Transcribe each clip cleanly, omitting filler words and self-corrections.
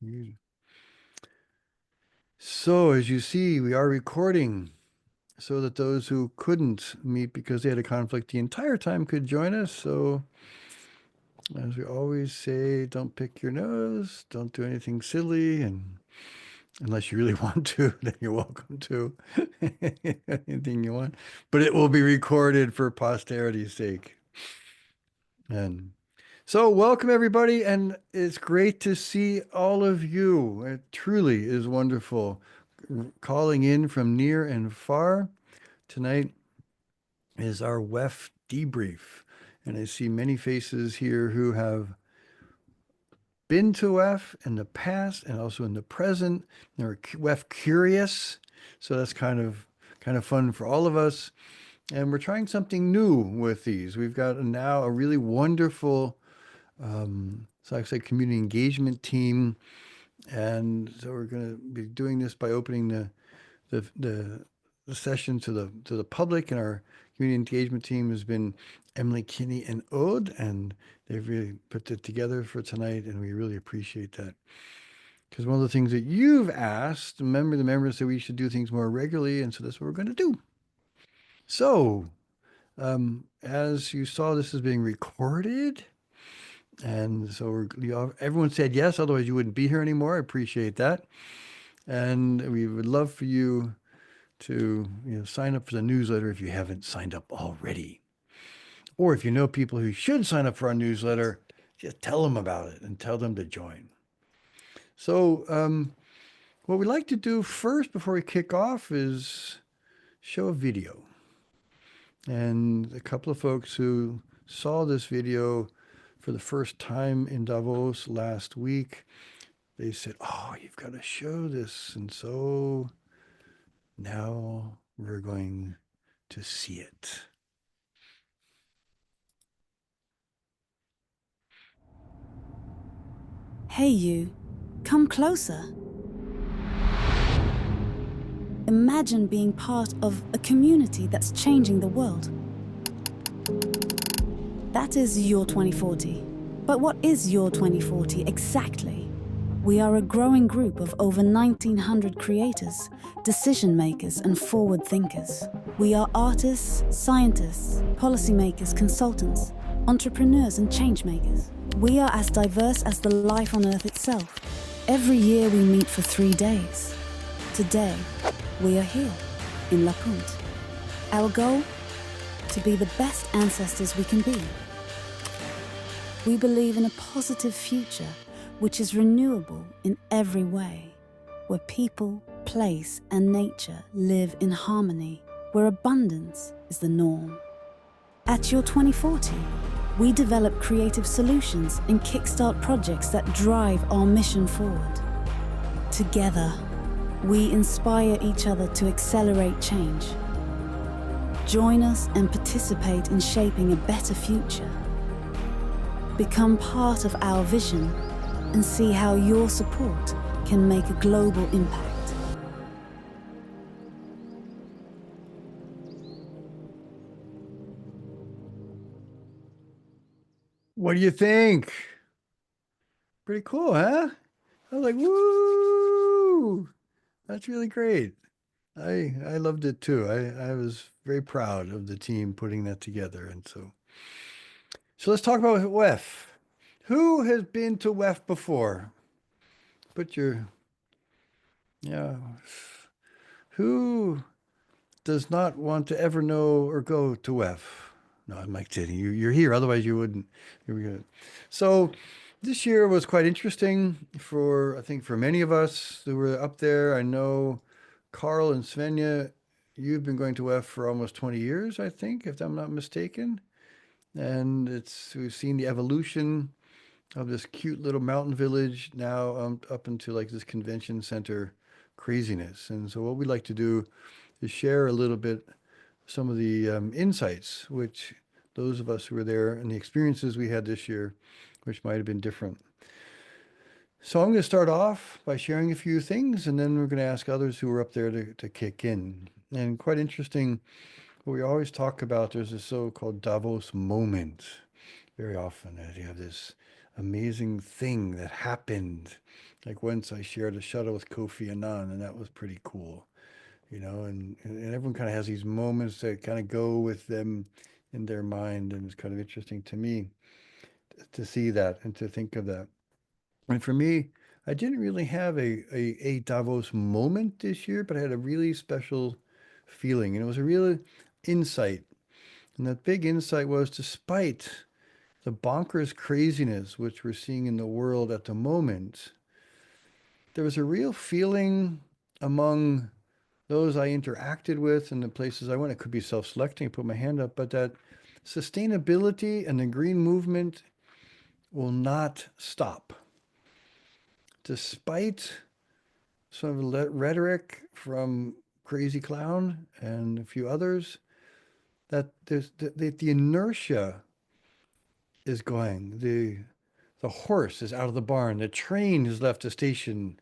You- So, as you see, we are recording so that those who couldn't meet because they had a conflict the entire time could join us. So, as we always say, don't pick your nose, don't do anything silly, and unless you really want to, then you're welcome to anything you want. But it will be recorded for posterity's sake. And so, welcome everybody, and it's great to see all of you. It truly is wonderful calling in from near and far. Tonight is our WEF debrief, and I see many faces here who have been to WEF in the past and also in the present. They're WEF curious, so that's kind of fun for all of us. And we're trying something new with these. We've got now a really wonderful so I say community engagement team, and so we're going to be doing this by opening the the, the session to the public. And our community engagement team has been Emily Kinney and Ode, and they've really put it together for tonight, and we really appreciate that. Because one of the things that you've asked, the members said we should do things more regularly, and so that's what we're going to do. So, as you saw, this is being recorded. And so everyone said yes, otherwise you wouldn't be here anymore. I appreciate that. And we would love for you to sign up for the newsletter if you haven't signed up already. Or if you know people who should sign up for our newsletter, just tell them about it and tell them to join. So what we like to do first before we kick off is show a video. And a couple of folks who saw this video for the first time in Davos last week, they said, "Oh, you've got to show this." And so now we're going to see it. Hey you, come closer. Imagine being part of a community that's changing the world. That is Your2040. But what is Your2040 exactly? We are a growing group of over 1,900 creators, decision makers and forward thinkers. We are artists, scientists, policymakers, consultants, entrepreneurs and change makers. We are as diverse as the life on Earth itself. Every year we meet for 3 days. Today, we are here, in La Punt. Our goal? To be the best ancestors we can be. We believe in a positive future which is renewable in every way, where people, place and nature live in harmony, where abundance is the norm. At Your2040, we develop creative solutions and kickstart projects that drive our mission forward. Together, we inspire each other to accelerate change. Join us and participate in shaping a better future. Become part of our vision and see how your support can make a global impact. What do you think? Pretty cool, huh? I was like, woo! That's really great. I loved it too. I was very proud of the team putting that together. And so let's talk about WEF. Who has been to WEF before? Put your, yeah. Who does not want to ever know or go to WEF? No, I'm like kidding. You're here, otherwise you wouldn't. Here we go. So this year was quite interesting I think for many of us who were up there. I know Carl and Svenja, you've been going to WEF for almost 20 years, I think, if I'm not mistaken. And we've seen the evolution of this cute little mountain village now up into like this convention center craziness. And so what we'd like to do is share a little bit some of the insights, which those of us who were there and the experiences we had this year, which might have been different. So I'm going to start off by sharing a few things, and then we're going to ask others who were up there to kick in. And quite interesting, what we always talk about, there's this so-called Davos moment very often, that you have this amazing thing that happened. Like once I shared a shuttle with Kofi Annan, and that was pretty cool, and everyone kind of has these moments that kind of go with them in their mind, and it's kind of interesting to me to see that and to think of that. And for me, I didn't really have a Davos moment this year, but I had a really special feeling, and it was a real insight. And that big insight was, despite the bonkers craziness which we're seeing in the world at the moment, there was a real feeling among those I interacted with and the places I went. It could be self-selecting, put my hand up, but that sustainability and the green movement will not stop. Despite some of the rhetoric from Crazy Clown and a few others, that the inertia is going. The horse is out of the barn. The train has left the station.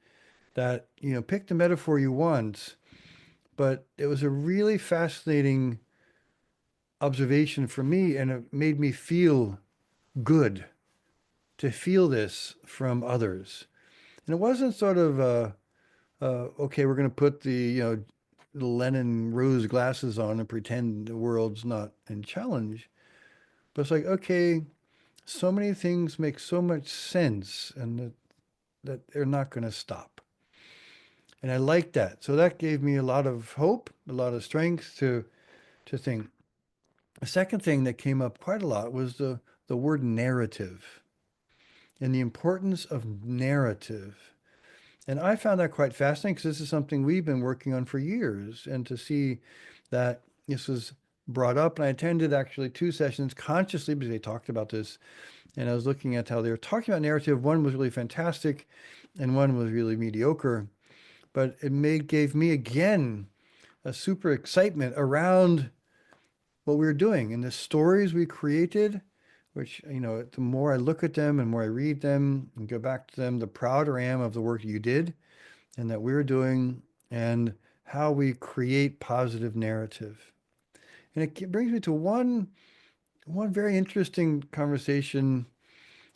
That, pick the metaphor you want, but it was a really fascinating observation for me, and it made me feel good to feel this from others. And it wasn't sort of okay, we're going to put the Lennon rose glasses on and pretend the world's not in challenge. But it's like, okay, so many things make so much sense, and that they're not going to stop. And I like that. So that gave me a lot of hope, a lot of strength to think. The second thing that came up quite a lot was the word narrative and the importance of narrative. And I found that quite fascinating because this is something we've been working on for years. And to see that this was brought up, and I attended actually two sessions consciously because they talked about this. And I was looking at how they were talking about narrative. One was really fantastic and one was really mediocre. But gave me again a super excitement around what we were doing and the stories we created, which, the more I look at them and more I read them and go back to them, the prouder I am of the work you did and that we're doing, and how we create positive narrative. And it brings me to one very interesting conversation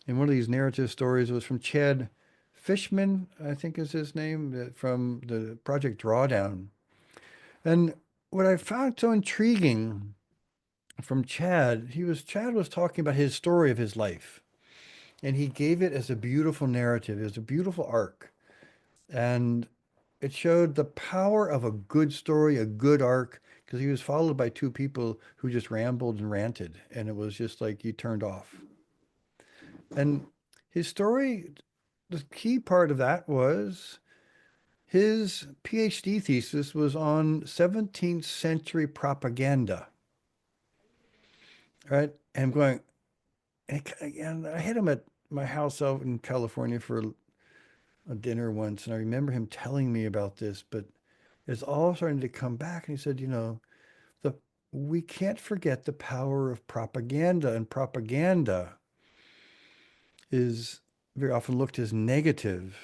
in one of these narrative stories. It was from Chad Fishman, I think is his name, from the Project Drawdown. And what I found so intriguing from Chad was talking about his story of his life, and he gave it as a beautiful narrative. It was a beautiful arc, and it showed the power of a good story, a good arc, because he was followed by two people who just rambled and ranted, and it was just like you turned off. And his story, the key part of that was his PhD thesis was on 17th century propaganda, right? And I'm going, and I had him at my house out in California for a dinner once, and I remember him telling me about this, but it's all starting to come back. And he said, the we can't forget the power of propaganda, and propaganda is very often looked as negative,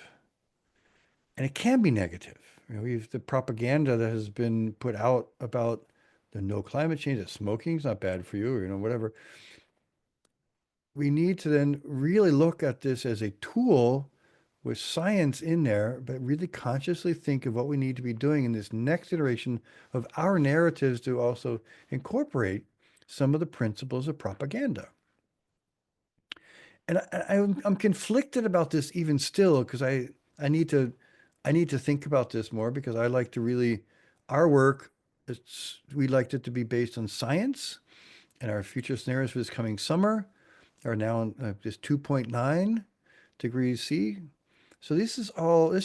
and it can be negative. We've the propaganda that has been put out about the no climate change, that smoking's not bad for you, or whatever. We need to then really look at this as a tool with science in there, but really consciously think of what we need to be doing in this next iteration of our narratives to also incorporate some of the principles of propaganda. And I'm conflicted about this even still, because I need to I need to think about this more, because I like to really our work, we liked it to be based on science, and our future scenarios for this coming summer are now just 2.9 degrees C. So this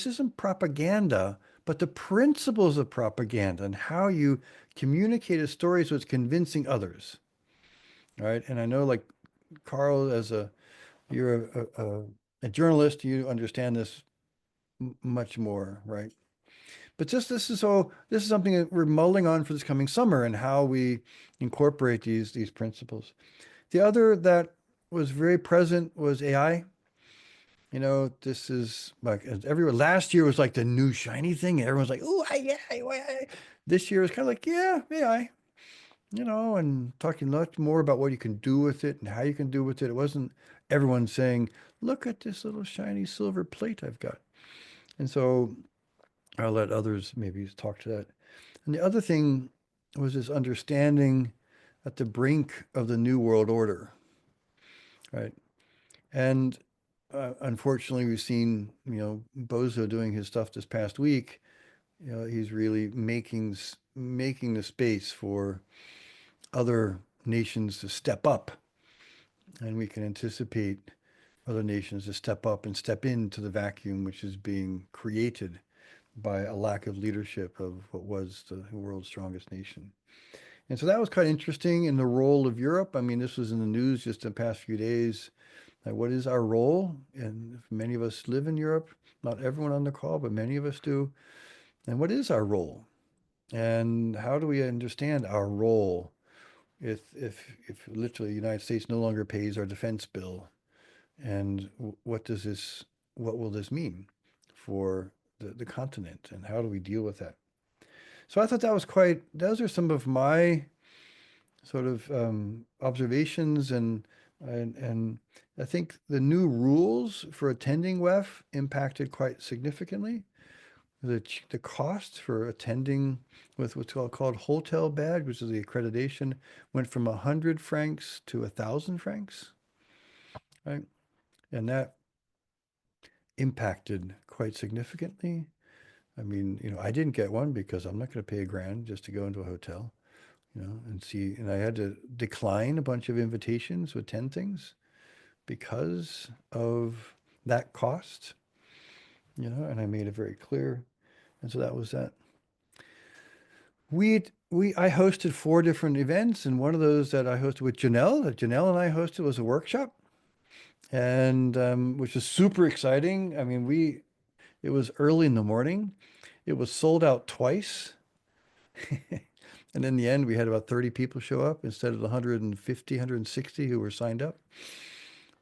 isn't propaganda, but the principles of propaganda and how you communicate a story so it's convincing others. All right. And I know, like, Carl, you're a journalist, you understand this much more, right? But this is something that we're mulling on for this coming summer, and how we incorporate these principles. The other that was very present was AI. This is like everyone. Last year was like the new shiny thing, and everyone's like, "Oh, yeah." This year is kind of like, yeah, AI. And talking much more about what you can do with it and how you can do with it. It wasn't everyone's saying, look at this little shiny silver plate I've got. And so I'll let others maybe talk to that. And the other thing was this understanding at the brink of the New World Order, right? And unfortunately, we've seen, Bozo doing his stuff this past week. He's really making the space for other nations to step up, and we can anticipate other nations to step up and step into the vacuum which is being created by a lack of leadership of what was the world's strongest nation. And so that was kind of interesting in the role of Europe. I mean, this was in the news just the past few days. What is our role? And many of us live in Europe, not everyone on the call, but many of us do. And what is our role? And how do we understand our role if literally the United States no longer pays our defense bill? And what will this mean for the continent? And how do we deal with that? So I thought those are some of my sort of observations and I think the new rules for attending WEF impacted quite significantly. The cost for attending with what's called hotel badge, which is the accreditation, went from 100 francs to 1,000 francs, right? And that impacted quite significantly. I mean, I didn't get one because I'm not going to pay a grand just to go into a hotel, and see. And I had to decline a bunch of invitations to attend things because of that cost, and I made it very clear. And so that was that. I hosted 4 different events, and one of those that I hosted with Janelle, that Janelle and I hosted, was a workshop, and which was super exciting. I mean, it was early in the morning. It was sold out twice. And in the end, we had about 30 people show up instead of the 150, 160 who were signed up.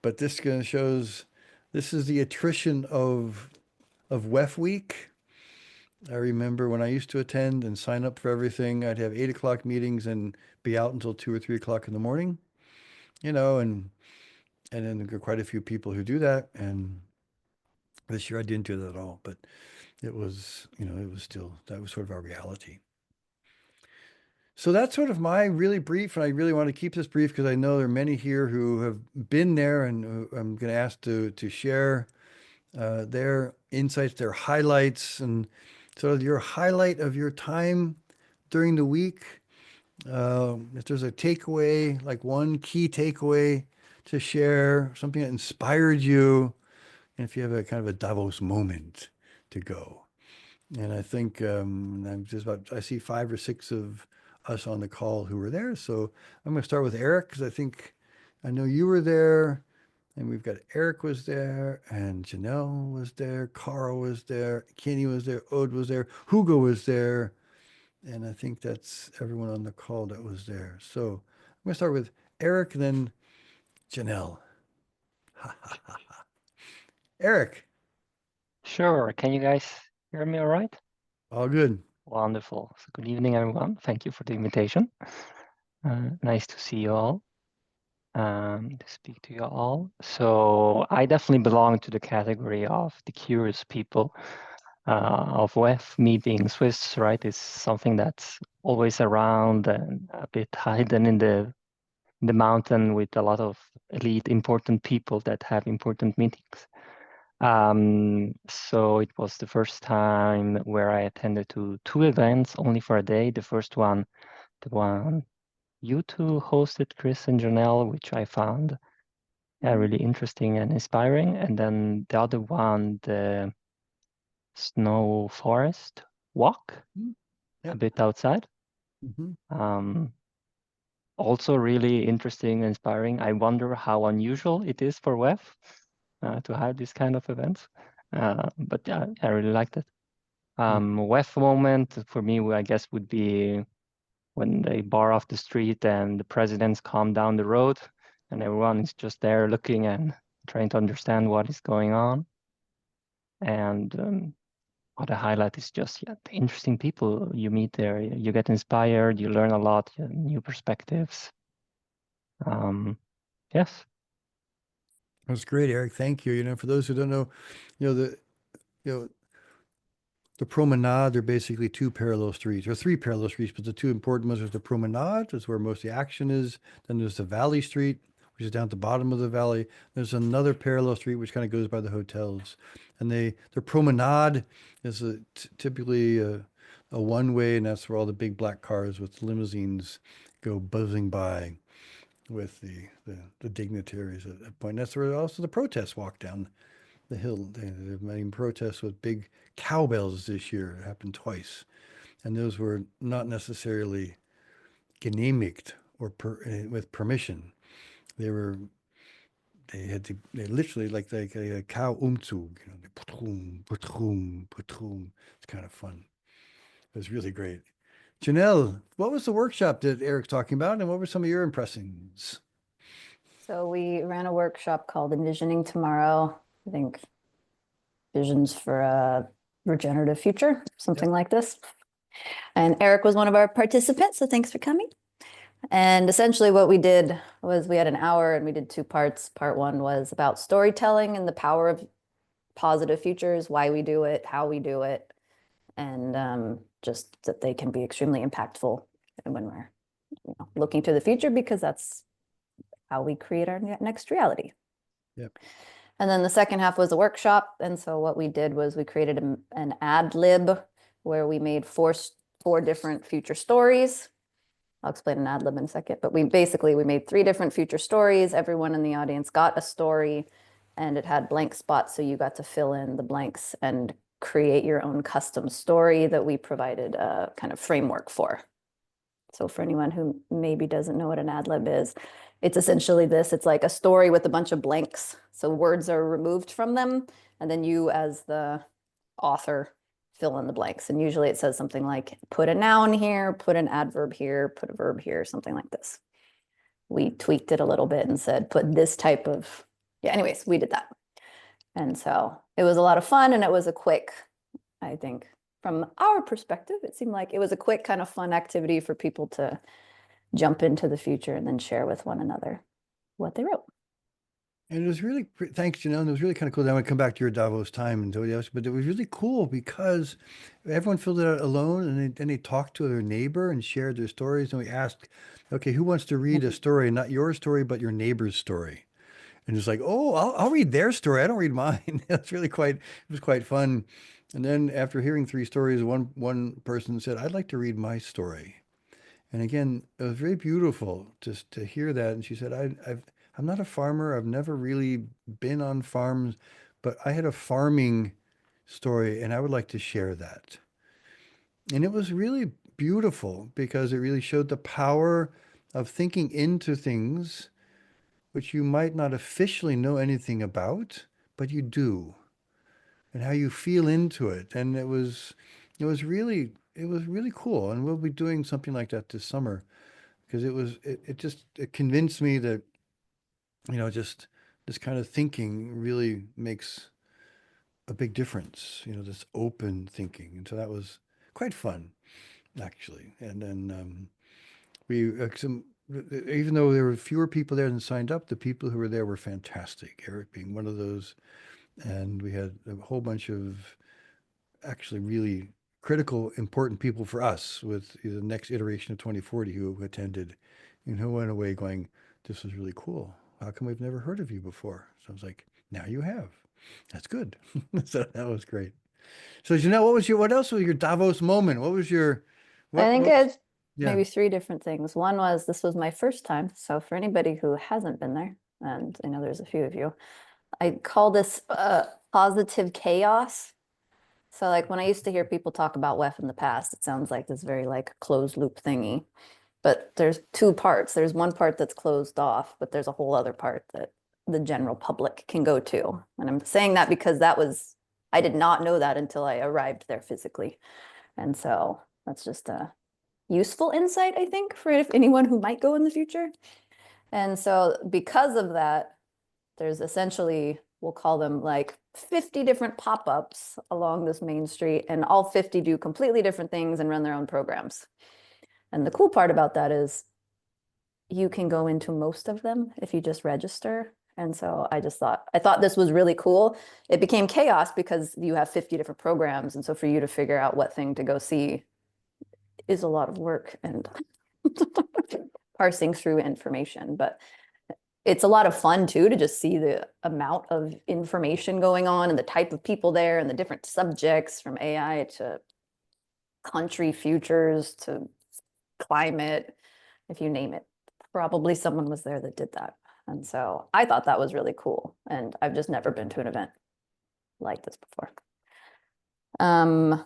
But this kind of shows this is the attrition of WEF week. I remember when I used to attend and sign up for everything, I'd have 8 o'clock meetings and be out until 2 or 3 o'clock in the morning, and then there are quite a few people who do that. And this year I didn't do that at all, but it was, that was sort of our reality. So that's sort of my really brief, and I really want to keep this brief because I know there are many here who have been there, and I'm going to ask to share their insights, their highlights, and sort of your highlight of your time during the week. If there's a takeaway, like one key takeaway to share, something that inspired you, and if you have a kind of a Davos moment to go. And I think I see 5 or 6 of us on the call who were there. So I'm going to start with Eric because I know you were there, and we've got Eric was there, and Janelle was there, Carl was there, Kenny was there, Ode was there, Hugo was there, and I think that's everyone on the call that was there. So I'm going to start with Eric, then Janelle. Eric, Sure. Can you guys hear me all right? all good. Wonderful. So good evening, everyone. Thank you for the invitation. Nice to see you all, to speak to you all. So I definitely belong to the category of the curious people of WEF. Me being Swiss, right, is something that's always around and a bit hidden in the mountain with a lot of elite important people that have important meetings. So it was the first time where I attended to 2 events only for a day. The first one, the one you two hosted, Chris and Janelle, which I found really interesting and inspiring. And then the other one, the Snow Forest Walk, Yep. a bit outside. Mm-hmm. Also really interesting and inspiring. I wonder how unusual it is for WEF to have this kind of events. But yeah, I really liked it. WEF moment for me, I guess, would be when they bar off the street and the presidents come down the road and everyone is just there looking and trying to understand what is going on. And what I highlight is just the interesting people you meet there. You get inspired, you learn a lot, new perspectives. Yes. That's great, Eric. Thank you. For those who don't know, you know, the you know, the promenade are basically two parallel streets, or three parallel streets, but the two important ones are the promenade, is where most of the action is. Then there's the Valley Street, which is down at the bottom of the valley. There's another parallel street which kind of goes by the hotels. And the promenade is typically a one way, and that's where all the big black cars with limousines go buzzing by with the dignitaries at that point. That's where also the protests walk down the hill. They've made protests with big cowbells this year. It happened twice. And those were not necessarily genehmigt or with permission. They were, they literally like a cow umzug, patrum, patrum, patrum. It's kind of fun. It was really great. Janelle, what was the workshop that Eric's talking about, and what were some of your impressions? So we ran a workshop called Envisioning Tomorrow. I think visions for a regenerative future, something like this. And Eric was one of our participants, so thanks for coming. And essentially what we did was we had an hour and we did two parts. Part one was about storytelling and the power of positive futures, why we do it, how we do it, and just that they can be extremely impactful when we're looking to the future, because that's how we create our next reality. Yep. And then the second half was a workshop. And so what we did was we created an ad lib where we made four different future stories. I'll explain an ad lib in a second, but we made 3 different future stories. Everyone in the audience got a story, and it had blank spots. So you got to fill in the blanks and create your own custom story that we provided a kind of framework for. So for anyone who maybe doesn't know what an ad lib is, it's essentially this. It's like a story with a bunch of blanks. So words are removed from them, and then you as the author fill in the blanks. And usually it says something like, put a noun here, put an adverb here, put a verb here, something like this. We tweaked it a little bit and said, put this type of, anyways, we did that. And so it was a lot of fun, and it was a quick, I think, from our perspective, it seemed like it was a quick kind of fun activity for people to jump into the future and then share with one another what they wrote. And it was really, thanks, Janelle. It was really kind of cool. I want to come back to your Davos time and tell you else, but it was really cool because everyone filled it out alone, and then they talked to their neighbor and shared their stories. And we asked, okay, who wants to read a story, not your story, but your neighbor's story? And it's like, oh, I'll read their story. I don't read mine. It was quite fun. And then after hearing 3 stories, one person said, I'd like to read my story. And again, it was very beautiful just to hear that. And she said, I'm not a farmer. I've never really been on farms, but I had a farming story and I would like to share that. And it was really beautiful because it really showed the power of thinking into things which you might not officially know anything about, but you do, and how you feel into it. And it was really cool. And we'll be doing something like that this summer because it convinced me that, just this kind of thinking really makes a big difference, this open thinking. And so that was quite fun, actually. And then even though there were fewer people there than signed up, the people who were there were fantastic, Eric being one of those. And we had a whole bunch of actually really critical, important people for us with the next iteration of 2040 who attended and who went away going, this was really cool. How come we've never heard of you before? So I was like, now you have. That's good. So that was great. So Janelle, what else was your Davos moment? What was your, I think it's yeah. maybe 3 different things. One was, this was my first time. So for anybody who hasn't been there, and I know there's a few of you, I call this positive chaos. So like when I used to hear people talk about WEF in the past, it sounds like this very like closed loop thingy. But there's 2 parts. There's one part that's closed off, but there's a whole other part that the general public can go to. And I'm saying that because I did not know that until I arrived there physically. And so that's just a useful insight, I think, for anyone who might go in the future. And so because of that, there's essentially, we'll call them like 50 different pop-ups along this main street, and all 50 do completely different things and run their own programs. And the cool part about that is you can go into most of them if you just register. And so I thought this was really cool. It became chaos because you have 50 different programs. And so for you to figure out what thing to go see is a lot of work and parsing through information. But it's a lot of fun too, to just see the amount of information going on and the type of people there and the different subjects, from AI to country futures to climate, if you name it. Probably someone was there that did that. And so I thought that was really cool. And I've just never been to an event like this before. I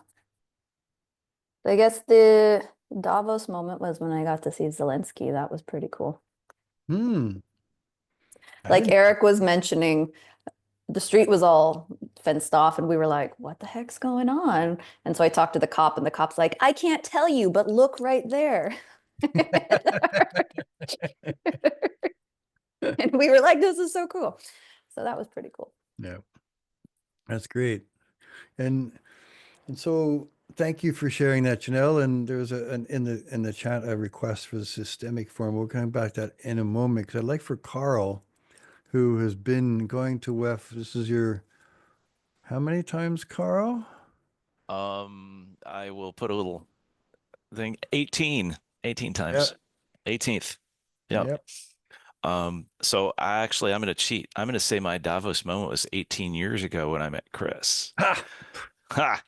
guess the Davos moment was when I got to see Zelensky. That was pretty cool. Like Eric was mentioning, the street was all fenced off and we were like, what the heck's going on? And so I talked to the cop and the cop's like, I can't tell you, but look right there. And we were like, this is so cool. So that was pretty cool. Yeah, that's great. And so thank you for sharing that, Janelle. And there's in the chat a request for the systemic forum. We'll come back to that in a moment, because I'd like for Carl, who has been going to WEF. This is your, how many times, Carl? I will put a little thing, 18 times. 18th. Yep. So I'm going to cheat. I'm going to say my Davos moment was 18 years ago when I met Chris. Ha!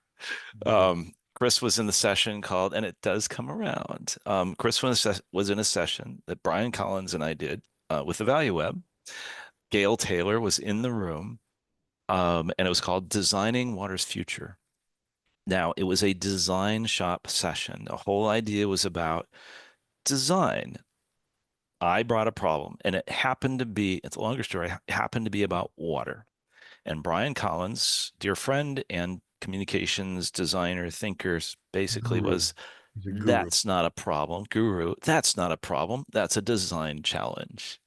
Chris was in the session called, and it does come around. Chris was in a session that Brian Collins and I did with the Value Web. Gail Taylor was in the room, and it was called Designing Water's Future. Now, it was a design shop session. The whole idea was about design. I brought a problem, and it happened to be, it's a longer story, it happened to be about water. And Brian Collins, dear friend and communications designer, thinkers, basically was, that's not a problem. Guru, that's not a problem. That's a design challenge.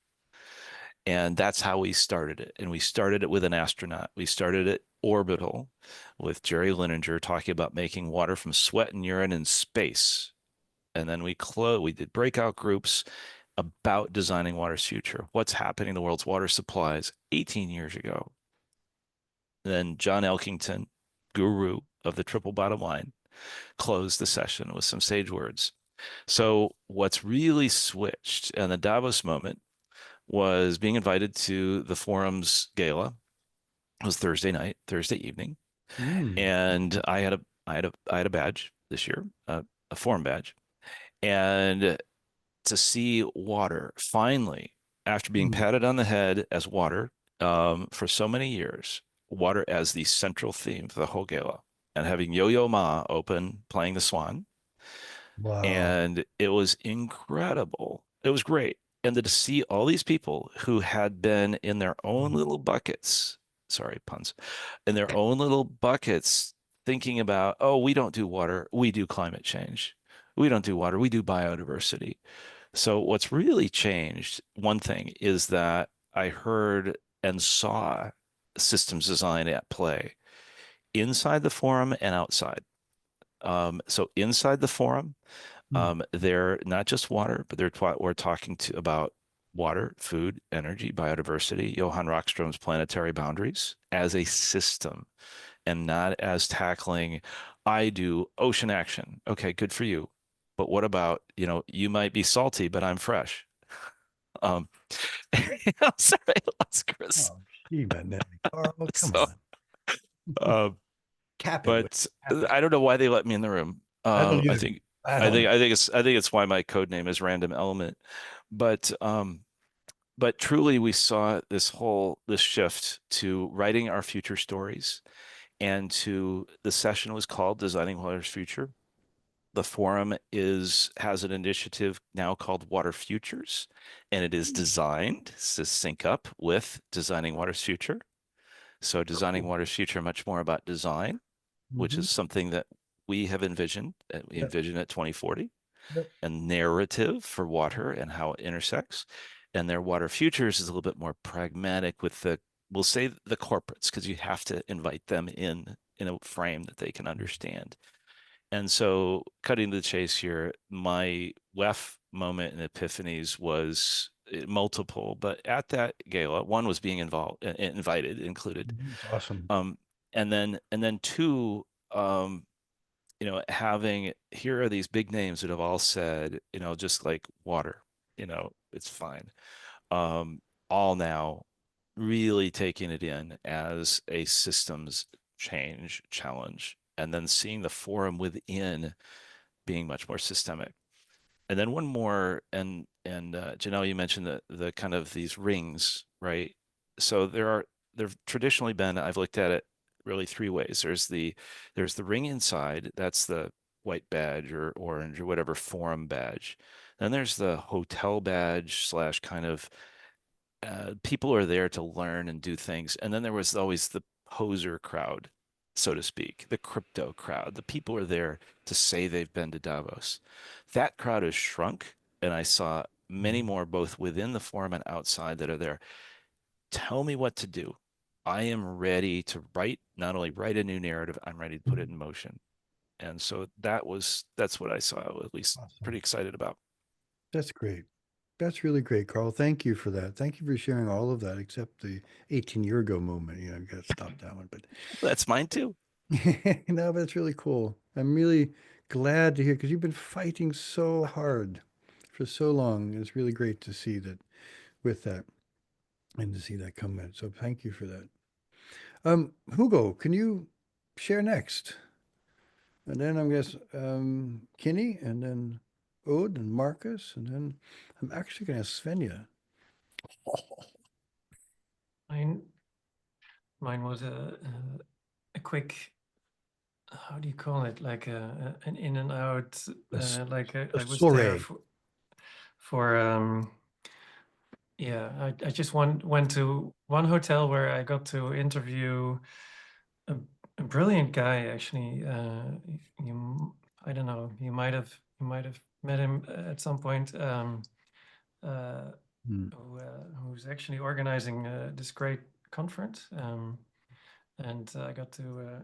And that's how we started it. And we started it with an astronaut. We started it orbital with Jerry Linenger talking about making water from sweat and urine in space. And then we did breakout groups about designing water's future. What's happening in the world's water supplies 18 years ago. Then John Elkington, guru of the triple bottom line, closed the session with some sage words. So what's really switched, and the Davos moment was being invited to the forum's gala. It was Thursday evening, and I had a badge this year, a forum badge, and to see water finally, after being patted on the head as water for so many years, water as the central theme for the whole gala, and having Yo-Yo Ma open playing the Swan. Wow. And it was incredible. It was great. And to see all these people who had been in their own little buckets, sorry, puns, in their own little buckets, thinking about, oh, we don't do water, we do climate change. We don't do water, we do biodiversity. So what's really changed, one thing, is that I heard and saw systems design at play inside the forum and outside. So inside the forum, they're not just water, but we're talking about water, food, energy, biodiversity, Johann Rockström's planetary boundaries as a system, and not as tackling, I do ocean action. Okay, good for you. But what about, you might be salty, but I'm fresh. Sorry, lost Chris. Oh, gee, man, Carl, come on. But I don't know why they let me in the room. I think it's why my code name is Random Element. But truly, we saw this shift to writing our future stories, and the session was called Designing Water's Future. The forum has an initiative now called Water Futures, and it is designed to sync up with Designing Water's Future. So Designing Water's Future, much more about design, which is something that we have envisioned. We envision at 2040, and narrative for water and how it intersects. And their Water Futures is a little bit more pragmatic with we'll say the corporates, because you have to invite them in a frame that they can understand. And so, cutting to the chase here, my WEF moment in Epiphanies was multiple, but at that gala, one was being invited, included. It's awesome. And then two, having, here are these big names that have all said, just like water, it's fine. All now really taking it in as a systems change challenge, and then seeing the forum within being much more systemic. And then one more, and Janelle, you mentioned the kind of these rings, right? So there've traditionally been, I've looked at it really three ways. There's the ring inside, that's the white badge or orange or whatever forum badge. Then there's the hotel badge slash kind of people are there to learn and do things. And then there was always the poser crowd, so to speak, the crypto crowd. The people are there to say they've been to Davos. That crowd has shrunk, and I saw many more both within the forum and outside that are there. Tell me what to do. I am ready to not only write a new narrative, I'm ready to put it in motion. And so that's what I saw, at least Awesome. pretty excited about. That's great. That's really great, Carl. Thank you for that. Thank you for sharing all of that, except the 18-year ago moment. You got to stop that one. But That's mine too. no, but it's really cool. I'm really glad to hear, because you've been fighting so hard for so long. It's really great to see that with that and to see that come in. So thank you for that. Hugo, can you share next? And then I'm guess Kinney, and then Ode and Marcus, and then I'm actually going to ask Svenja. Mine was a quick, how do you call it? Like an in and out, like I was there soiree. for yeah, I just went to one hotel where I got to interview a brilliant guy, actually. I don't know, you might have met him at some point. Who's actually organizing this great conference. And I got to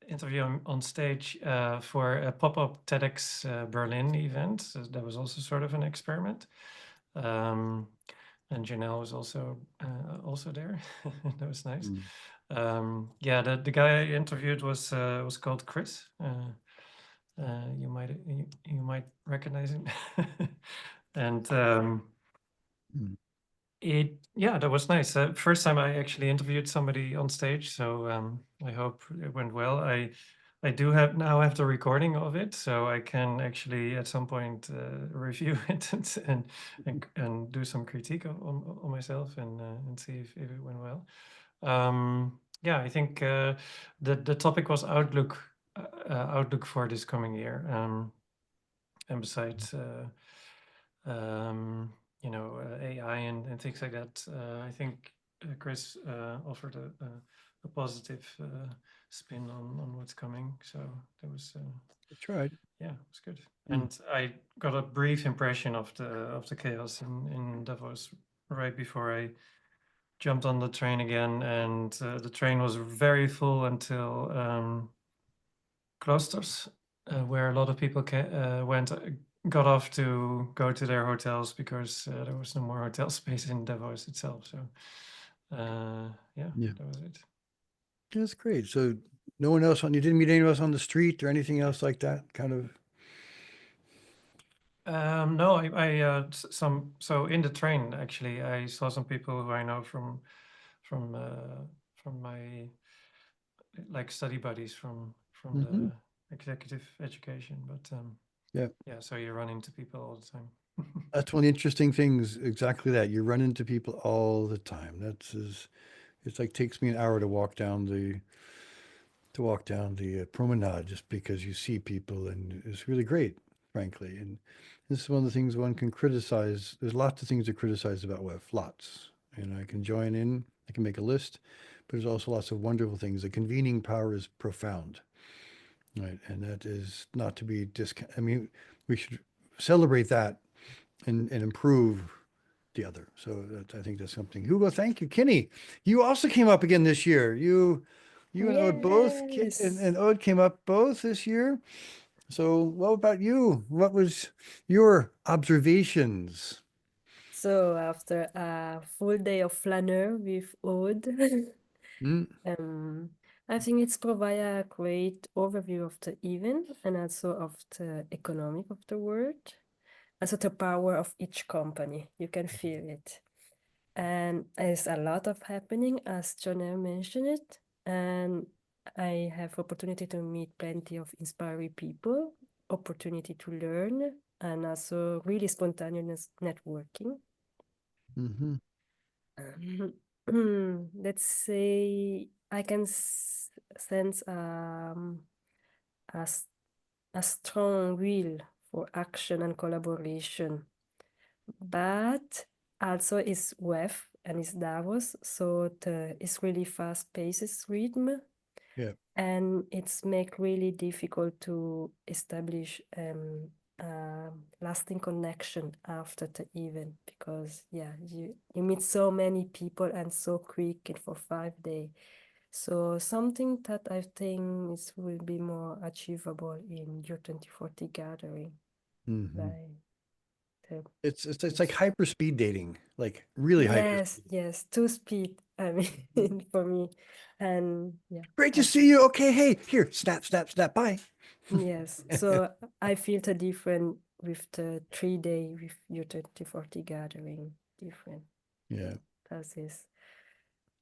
interview him on stage for a pop-up TEDx Berlin event. So that was also sort of an experiment. And Janelle was also there. That was nice. Yeah, the guy I interviewed was called Chris. You might recognize him. And that was nice. First time I actually interviewed somebody on stage, so I hope it went well. I do now have the recording of it, so I can actually at some point review it and do some critique on myself and see if it went well. Yeah, I think the topic was outlook for this coming year, and besides AI and things like that. I think Chris offered a positive spin on what's coming. So that was That's right. Yeah, it was good. And I got a brief impression of the chaos in Davos right before I jumped on the train again, and the train was very full until Klosters, where a lot of people got off to go to their hotels because there was no more hotel space in Davos itself. So yeah, that was it. That's great. So no one else you didn't meet anyone else on the street or anything else like that kind of? No, so in the train, actually, I saw some people who I know from my like study buddies from the executive education, but yeah, so you run into people all the time. That's one of the interesting things, exactly that. You run into people all the time. It's like takes me an hour to walk down the promenade just because you see people, and it's really great, frankly. And this is one of the things one can criticize. There's lots of things to criticize about WEF, lots. And I can join in, I can make a list, but there's also lots of wonderful things. The convening power is profound, right? And that is not to be I mean, we should celebrate that and improve the other. So I think that's something. Hugo, thank you. Kinney, you also came up again this year. You and Ode both, and Ode came up both this year. So what about you? What was your observations? So after a full day of flaneur with Aude, I think it's provide a great overview of the event and also of the economic of the world, also the power of each company. You can feel it. And there's a lot of happening, as Jonelle mentioned it. And I have opportunity to meet plenty of inspiring people, opportunity to learn, and also really spontaneous networking. Let's say I can sense a strong will for action and collaboration, but also it's WEF and it's Davos, so it's really fast-paced rhythm. Yeah. And it's make really difficult to establish lasting connection after the event, because you meet so many people and so quick and for 5 days. So something that I think will be more achievable in your 2040 gathering. It's like hyper speed dating, like really hyper. Yes, 2 speed. I mean, for me, and Great to see you. Okay, hey, here, snap, snap, snap. Bye. Yes, so I feel the different with the 3 day with your 2040 gathering different. Yeah. That's is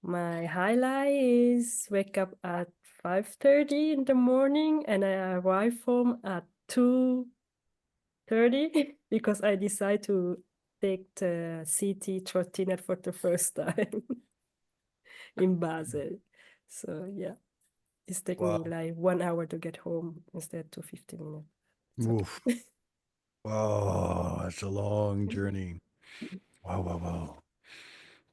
my highlight is wake up at 5:30 in the morning and I arrive home at 2:30 because I decide to take the CT trottinette for the first time in Basel. So it's taking me like 1 hour to get home instead of 50 minutes. Oof. Wow, that's a long journey. Wow.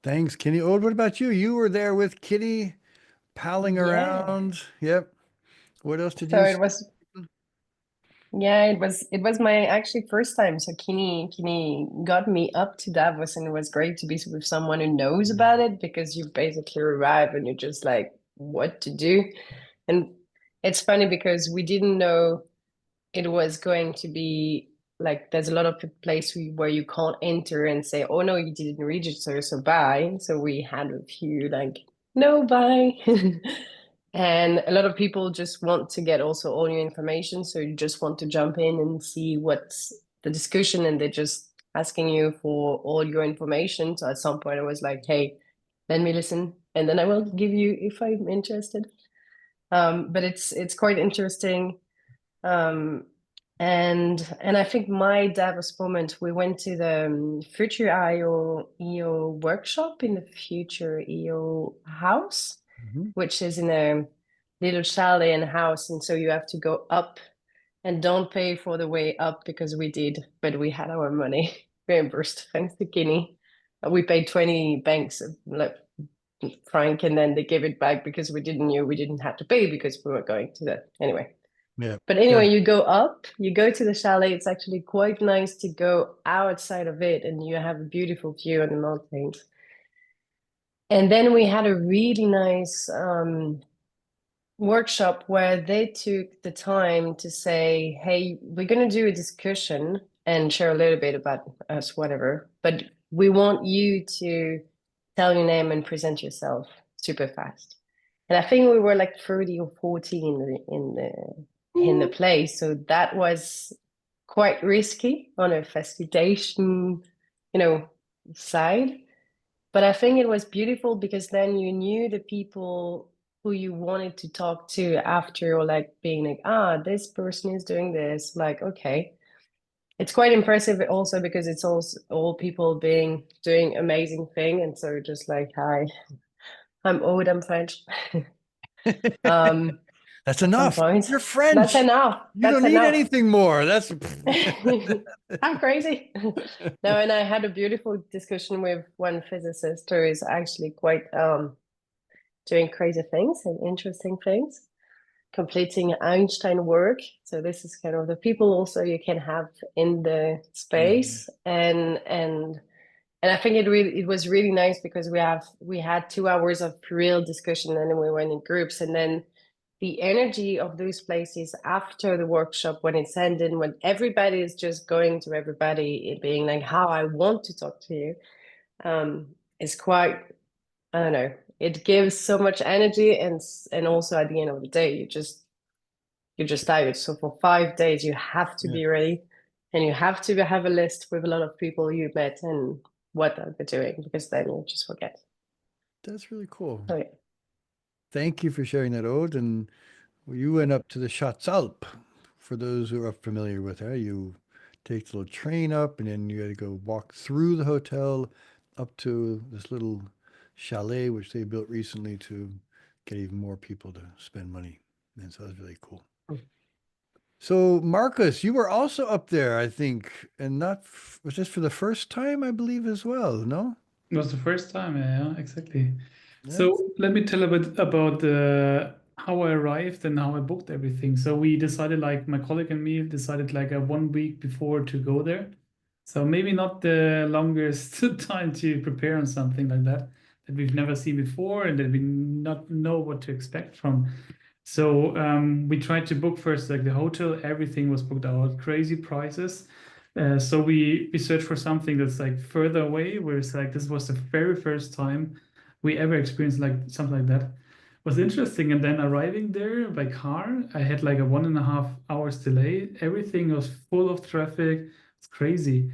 Thanks, Kenny. Oh, what about you? You were there with Kitty, palling around. Yep. What else did So you it was, it was my actually first time. So Kini got me up to Davos, and it was great to be with someone who knows about it, because you basically arrive and you're just like, what to do. And it's funny because we didn't know it was going to be like, there's a lot of place where you can't enter and say, oh no, you didn't register, so bye. So we had a few like, no, bye. And a lot of people just want to get also all your information. So you just want to jump in and see what's the discussion, and they're just asking you for all your information. So at some point I was like, hey, let me listen, and then I will give you if I'm interested. But it's quite interesting. And I think my Davos moment, we went to the Future EO workshop in the Future EO house, which is in a little chalet and house. And so you have to go up and don't pay for the way up, because we did, but we had our money reimbursed thanks to Guinea. We paid 20 banks like franc, and then they gave it back because we didn't have to pay because we were going to that anyway. Yeah. But anyway, you go up, you go to the chalet. It's actually quite nice to go outside of it, and you have a beautiful view on the mountains. And then we had a really nice workshop where they took the time to say, hey, we're going to do a discussion and share a little bit about us, whatever, but we want you to tell your name and present yourself super fast. And I think we were like 30 or 40 in the place. So that was quite risky on a facilitation, side. But I think it was beautiful because then you knew the people who you wanted to talk to after, or like being like, this person is doing this. Like, okay. It's quite impressive also because it's also all people doing amazing thing. And so just like, hi, I'm old, I'm French. That's enough. You're French. That's enough. You don't need anything more. That's I'm crazy. No, and I had a beautiful discussion with one physicist who is actually quite doing crazy things and interesting things, completing Einstein work. So this is kind of the people also you can have in the space. And I think it was really nice because we had 2 hours of real discussion, and then we went in groups, and then the energy of those places after the workshop, when it's ended, when everybody is just going to everybody, it being like how I want to talk to you, is quite, I don't know, it gives so much energy, and also at the end of the day, you're just tired. So for 5 days, you have to be ready, and you have to have a list with a lot of people you met and what are they doing, because then you just forget. That's really cool. So, yeah. Thank you for sharing that, Ode. And you went up to the Schatzalp. For those who are familiar with her, you take the little train up, and then you had to go walk through the hotel up to this little chalet, which they built recently to get even more people to spend money. And so that's really cool. So, Marcus, you were also up there, I think, and was this for the first time, I believe, as well, no? It was the first time, yeah, exactly. Yeah. So let me tell a bit about how I arrived and how I booked everything. So we decided, like my colleague and me decided like a 1 week before to go there. So maybe not the longest time to prepare on something like that we've never seen before and that we not know what to expect from. So we tried to book first, like the hotel, everything was booked out, crazy prices. So we searched for something that's like further away, where it's like this was the very first time we ever experienced like something like that. It was interesting. And then arriving there by car, I had like a 1.5 hours delay. Everything was full of traffic. It's crazy.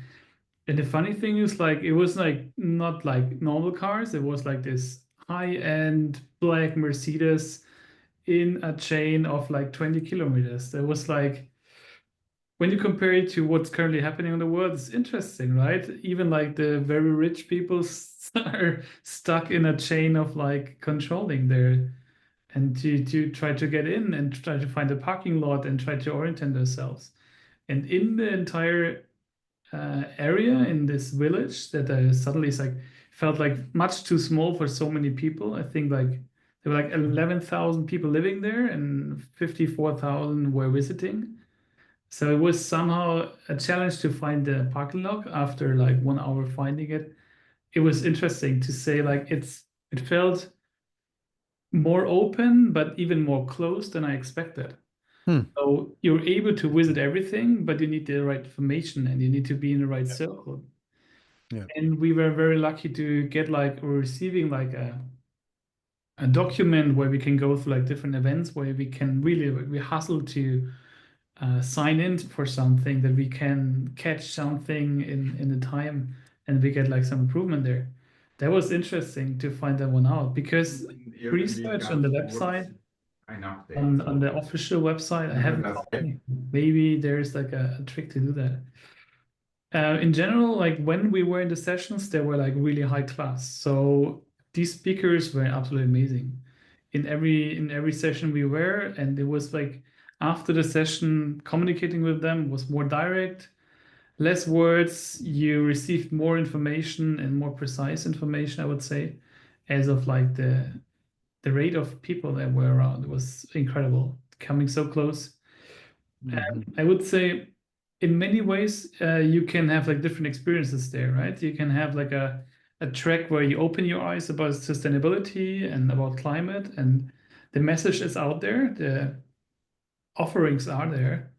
And the funny thing is, like, it was like not like normal cars. It was like this high-end black Mercedes in a chain of like 20 kilometers. That was like, when you compare it to what's currently happening in the world, it's interesting, right? Even like the very rich people are stuck in a chain of like controlling there, and to try to get in and try to find a parking lot and try to orient themselves. And in the entire area in this village that suddenly is like felt like much too small for so many people. I think like there were like 11,000 people living there and 54,000 were visiting. So it was somehow a challenge to find the parking lot after like 1 hour finding it. It was interesting to say like it felt more open, but even more closed than I expected. So you're able to visit everything, but you need the right information and you need to be in the right circle. Yeah. And we were very lucky to get like or receiving like a document where we can go through like different events where we can really we hustle to sign in for something that we can catch something in the time and we get like some improvement there. That was interesting to find that one out because research on the website on the official website, I haven't found anything. Maybe there's like a trick to do that. In general, like when we were in the sessions, they were like really high class. So these speakers were absolutely amazing. In every session we were, and it was like after the session, communicating with them was more direct, less words. You received more information and more precise information, I would say, as of like the rate of people that were around was incredible, coming so close. And I would say in many ways, you can have like different experiences there, right? You can have like a track where you open your eyes about sustainability and about climate, and the message is out there, the offerings are there,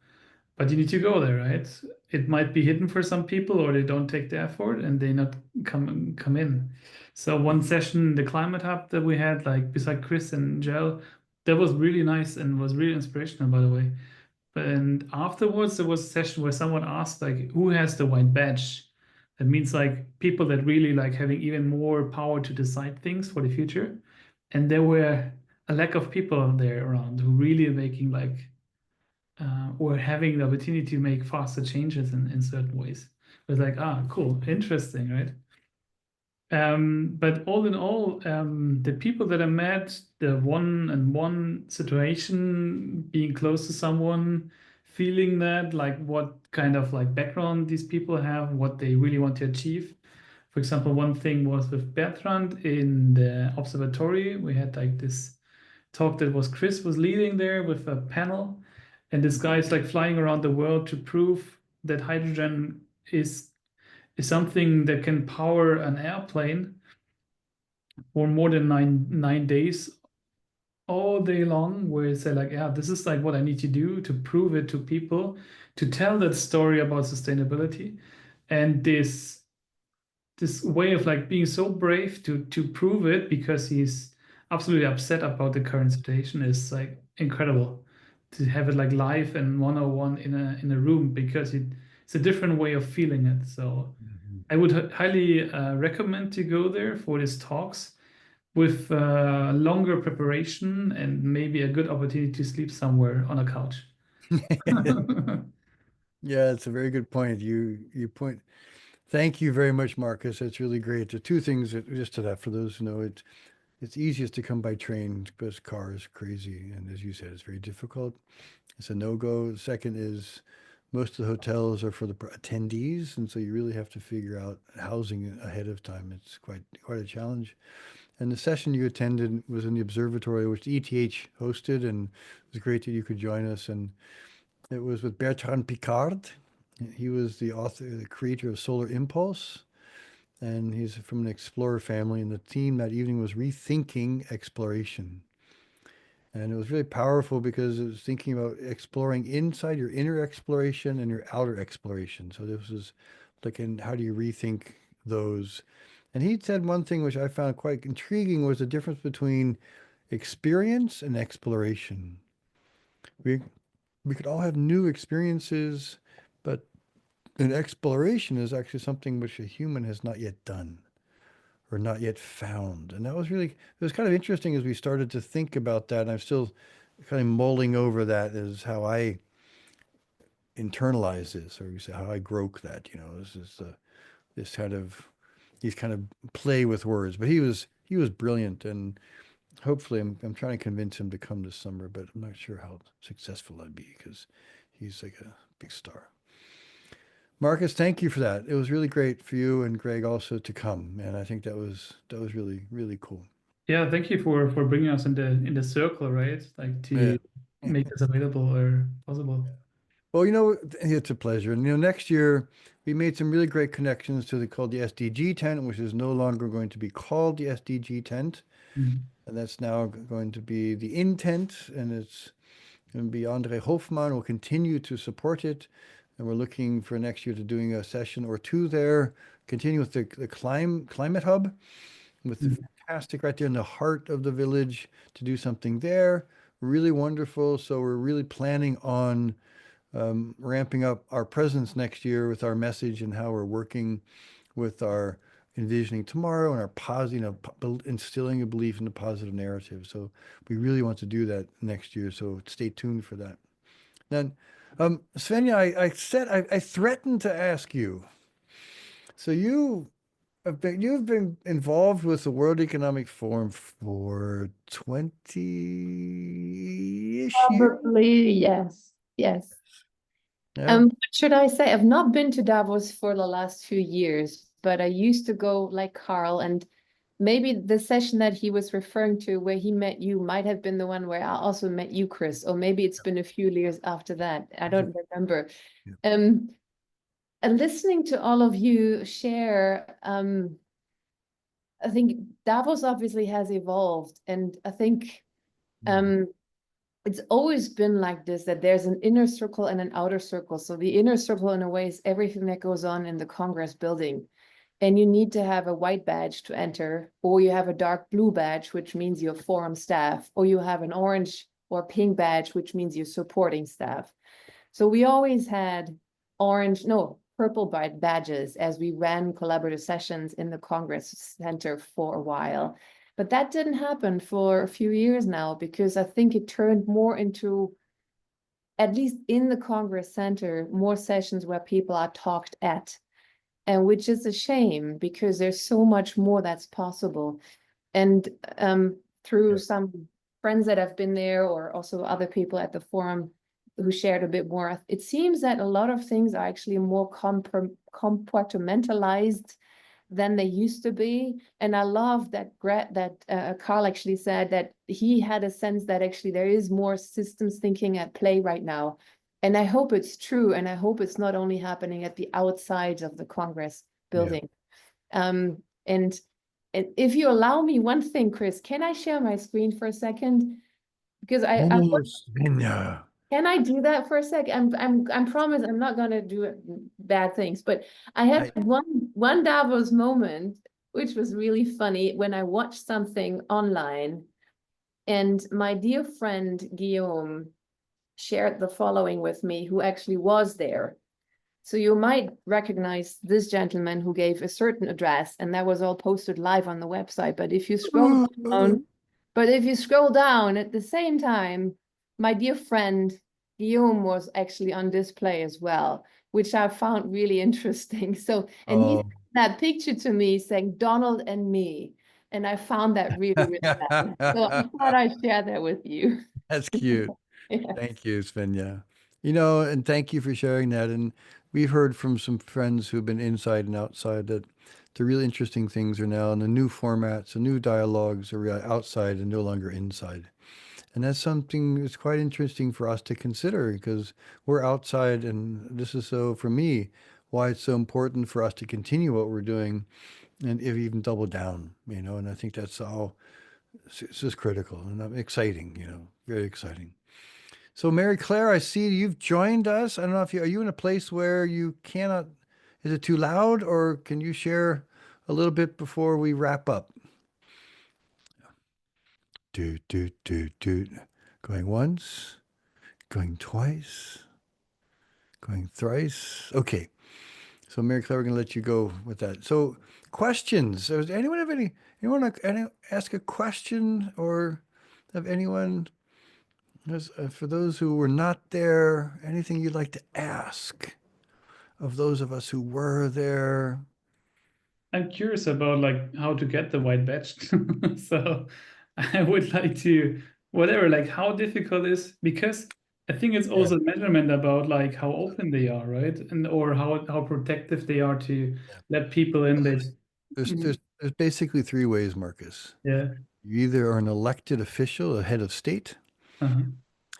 but you need to go there, right? It might be hidden for some people, or they don't take the effort and they not come in. So one session, the climate hub that we had, like beside Chris and Jel, that was really nice and was really inspirational, by the way. And afterwards, there was a session where someone asked, like, who has the white badge? That means like people that really like having even more power to decide things for the future. And there were a lack of people there around who really are making like or having the opportunity to make faster changes in certain ways. It was like, cool, interesting, right? But all in all, the people that I met, the one-on-one situation, being close to someone, feeling that, like what kind of like background these people have, what they really want to achieve. For example, one thing was with Bertrand in the observatory. We had like this talk that was Chris was leading there with a panel, and this guy is like flying around the world to prove that hydrogen is something that can power an airplane for more than nine days all day long where you say like, yeah, this is like what I need to do to prove it to people, to tell that story about sustainability. And this way of like being so brave to prove it because he's absolutely upset about the current situation is like incredible to have it like live and 101 in a room because it's a different way of feeling it. So I would highly recommend to go there for these talks with longer preparation and maybe a good opportunity to sleep somewhere on a couch. Yeah, it's a very good point. You point. Thank you very much, Marcus. That's really great. The two things that, just to that, for those who know it, it's easiest to come by train because car is crazy, and as you said, it's very difficult. It's a no-go. Second is most of the hotels are for the attendees, and so you really have to figure out housing ahead of time. It's quite a challenge. And the session you attended was in the observatory, which ETH hosted, and it was great that you could join us. And it was with Bertrand Piccard. He was the author, the creator of Solar Impulse, and he's from an explorer family. And the theme that evening was rethinking exploration. And it was really powerful because it was thinking about exploring inside your inner exploration and your outer exploration. So this was like, in how do you rethink those? And he said one thing which I found quite intriguing was the difference between experience and exploration. We we could all have new experiences, but an exploration is actually something which a human has not yet done or not yet found. And that was really, it was kind of interesting as we started to think about that. And I'm still kind of mulling over that as how I internalize this, or you say how I broke that, this is this kind of, these kind of play with words. But he was brilliant, and hopefully I'm trying to convince him to come this summer, but I'm not sure how successful I'd be because he's like a big star. Marcus, thank you for that. It was really great for you and Greg also to come, and I think that was really really cool. Yeah, thank you for bringing us in the circle, right? Like Yeah. to make this available or possible. Well, it's a pleasure. And next year we made some really great connections to called the SDG tent, which is no longer going to be called the SDG tent, Mhm. and that's now going to be the intent, and it's going to be Andre Hofman will continue to support it. And we're looking for next year to doing a session or two there, continue with the climate hub with the Mhm. fantastic right there in the heart of the village to do something there. Really wonderful. So we're really planning on ramping up our presence next year with our message and how we're working with our envisioning tomorrow and our positive, instilling a belief in the positive narrative. So we really want to do that next year. So stay tuned for that. Then, Svenja, I threatened to ask you. So you've been involved with the World Economic Forum for 20-ish years. Probably, yes. Yes. Yeah. What should I say? I've not been to Davos for the last few years, but I used to go like Carl, and maybe the session that he was referring to where he met you might have been the one where I also met you, Chris, or maybe it's been a few years after that. I don't remember. Yeah. And listening to all of you share, I think Davos obviously has evolved, and I think it's always been like this, that there's an inner circle and an outer circle. So the inner circle in a way is everything that goes on in the Congress building. And you need to have a white badge to enter, or you have a dark blue badge, which means you're forum staff, or you have an orange or pink badge, which means you're supporting staff. So we always had purple badges as we ran collaborative sessions in the Congress Center for a while. But that didn't happen for a few years now, because I think it turned more into, at least in the Congress Center, more sessions where people are talked at, and which is a shame because there's so much more that's possible. And through some friends that have been there, or also other people at the forum who shared a bit more, it seems that a lot of things are actually more compartmentalized than they used to be. And I love that Carl actually said that he had a sense that actually there is more systems thinking at play right now. And I hope it's true. And I hope it's not only happening at the outsides of the Congress building. And if you allow me one thing, Chris, can I share my screen for a second? because I Svenja. can I do that for a sec? I'm promise I'm not gonna do bad things, but I had one Davos moment, which was really funny when I watched something online, and my dear friend Guillaume shared the following with me, who actually was there. So you might recognize this gentleman who gave a certain address, and that was all posted live on the website. But if you scroll down at the same time, my dear friend Guillaume was actually on display as well, which I found really interesting. So, and he sent that picture to me saying Donald and me, and I found that really, really nice. So I thought I'd share that with you. That's cute. Yes. Thank you, Svenja. You know, and thank you for sharing that. And we've heard from some friends who've been inside and outside that the really interesting things are now in the new formats, the new dialogues are outside and no longer inside. And that's something that's quite interesting for us to consider because we're outside. And this is so, for me, why it's so important for us to continue what we're doing and if even double down, you know, and I think that's all, it's just critical and exciting, you know, very exciting. So Mary Claire, I see you've joined us. I don't know if you, are you in a place where you cannot, is it too loud or can you share a little bit before we wrap up? Doot, doot, doot, doot. Going once, going twice, going thrice. Okay. So Mary Claire, we're going to let you go with that. So questions. Does anyone have anyone ask a question or have anyone, for those who were not there, anything you'd like to ask of those of us who were there? I'm curious about like how to get the white badge. So I would like to, whatever, like how difficult is, because I think it's also a measurement about like how open they are, right? And or how protective they are to let people in. There's basically three ways, Marcus. Yeah. You either are an elected official, a head of state,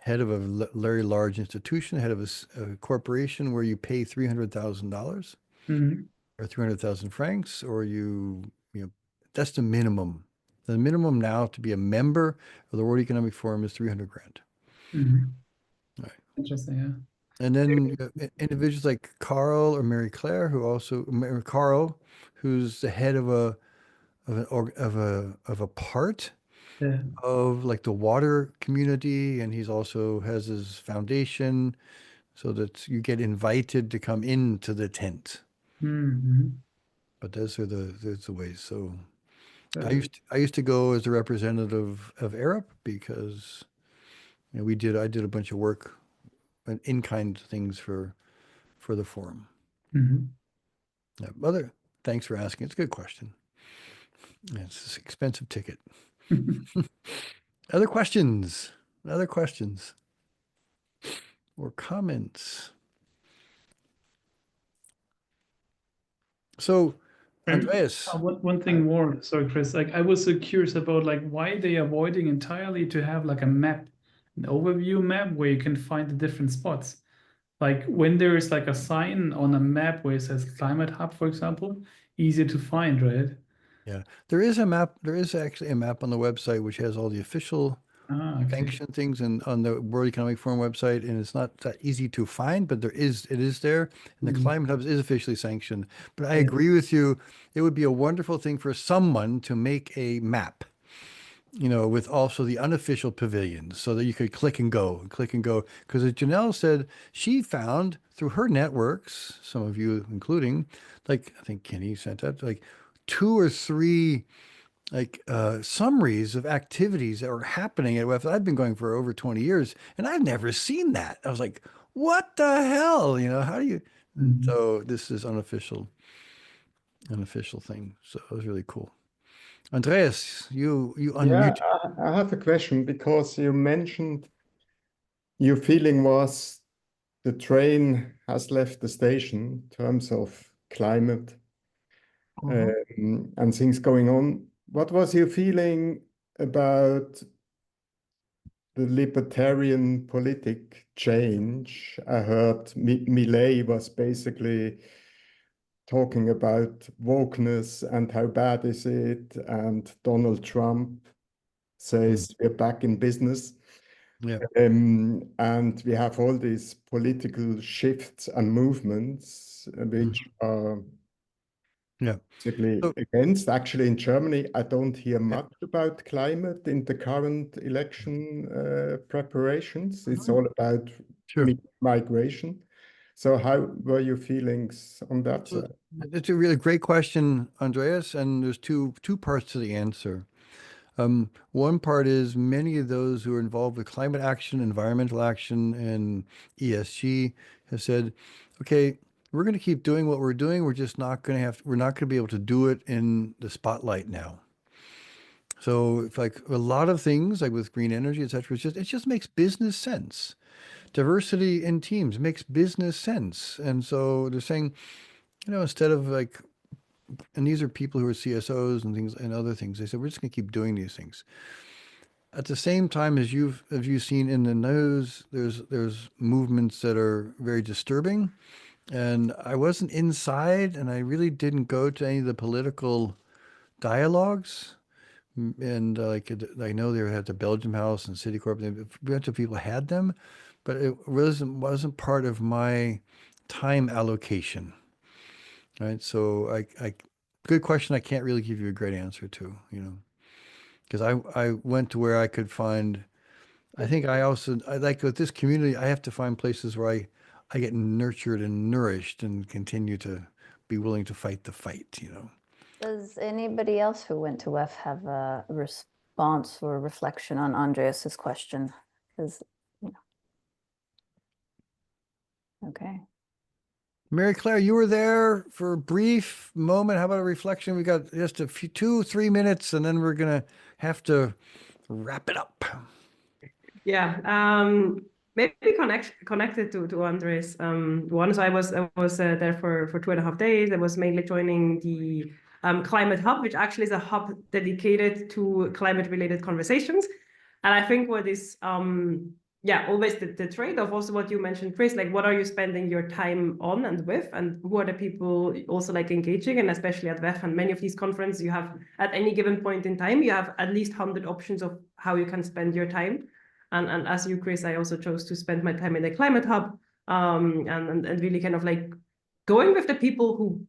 head of a very large institution, head of a corporation where you pay $300,000 or 300,000 francs, or you know, that's the minimum. The minimum now to be a member of the World Economic Forum is 300 grand. Right. Interesting, yeah. And then individuals like Carl or Mary Claire, who also Carl, who's the head of a part of like the water community, and he's also has his foundation, so that you get invited to come into the tent. But those are the ways. So I used to go as a representative of Arab because you know, I did a bunch of work and in-kind things for the forum. Yeah, thanks for asking. It's a good question. It's an expensive ticket. Other questions? Other questions? Or comments? So, Andreas. One thing more, sorry, Chris. Like I was so curious about like why they are avoiding entirely to have like a map, an overview map where you can find the different spots. Like when there is like a sign on a map where it says Climate Hub, for example, easier to find, right? Yeah, there is a map. There is actually a map on the website which has all the official sanction things and on the World Economic Forum website, and it's not that easy to find, but it is there. And the Climate Hub is officially sanctioned. But I agree with you. It would be a wonderful thing for someone to make a map, you know, with also the unofficial pavilions so that you could click and go. Because as Janelle said, she found through her networks, some of you including, like I think Kenny sent that, like 2 or 3 like summaries of activities that were happening at WEF. I've been going for over 20 years and I've never seen that. I was like, what the hell? You know, how do you? So this is unofficial thing. So it was really cool. Andreas, you unmute. Yeah, I have a question because you mentioned your feeling was the train has left the station in terms of climate and things going on. What was your feeling about the libertarian politic change? I heard Millet was basically talking about wokeness and how bad is it, and Donald Trump says we're back in business. Yeah. And we have all these political shifts and movements which are Yeah. basically So- against. Actually, in Germany, I don't hear much about climate in the current election preparations. It's all about Sure. migration. So how were your feelings on that So side? it's a really great question, Andreas, and there's two parts to the answer. One part is many of those who are involved with climate action, environmental action, and ESG have said, okay, we're going to keep doing what we're doing. We're just not going to we're not going to be able to do it in the spotlight now. So if like a lot of things like with green energy, et cetera, it just makes business sense. Diversity in teams makes business sense. And so they're saying, instead of like, and these are people who are CSOs and things and other things, they said, we're just going to keep doing these things. At the same time as you've seen in the news, there's movements that are very disturbing. And I wasn't inside and I really didn't go to any of the political dialogues. And I know they were at the Belgium House and Citicorp, a bunch of people had them, but it wasn't part of my time allocation. Right. So good question. I can't really give you a great answer to, because I went to where I could find, I think I like with this community, I have to find places where I get nurtured and nourished and continue to be willing to fight the fight. Does anybody else who went to WEF have a response or reflection on Andreas's question? Because, okay. Mary Claire, you were there for a brief moment. How about a reflection? We got just a few, 2-3 minutes, and then we're gonna have to wrap it up. Yeah, maybe connected to Andres. Once I was there for 2.5 days. I was mainly joining the Climate Hub, which actually is a hub dedicated to climate-related conversations. And I think what is always the trade-off, also what you mentioned, Chris, like what are you spending your time on and with, and who are the people also like engaging, and especially at WEF and many of these conferences, you have at any given point in time, you have at least 100 options of how you can spend your time. And as you, Chris, I also chose to spend my time in the Climate Hub, and really kind of like going with the people who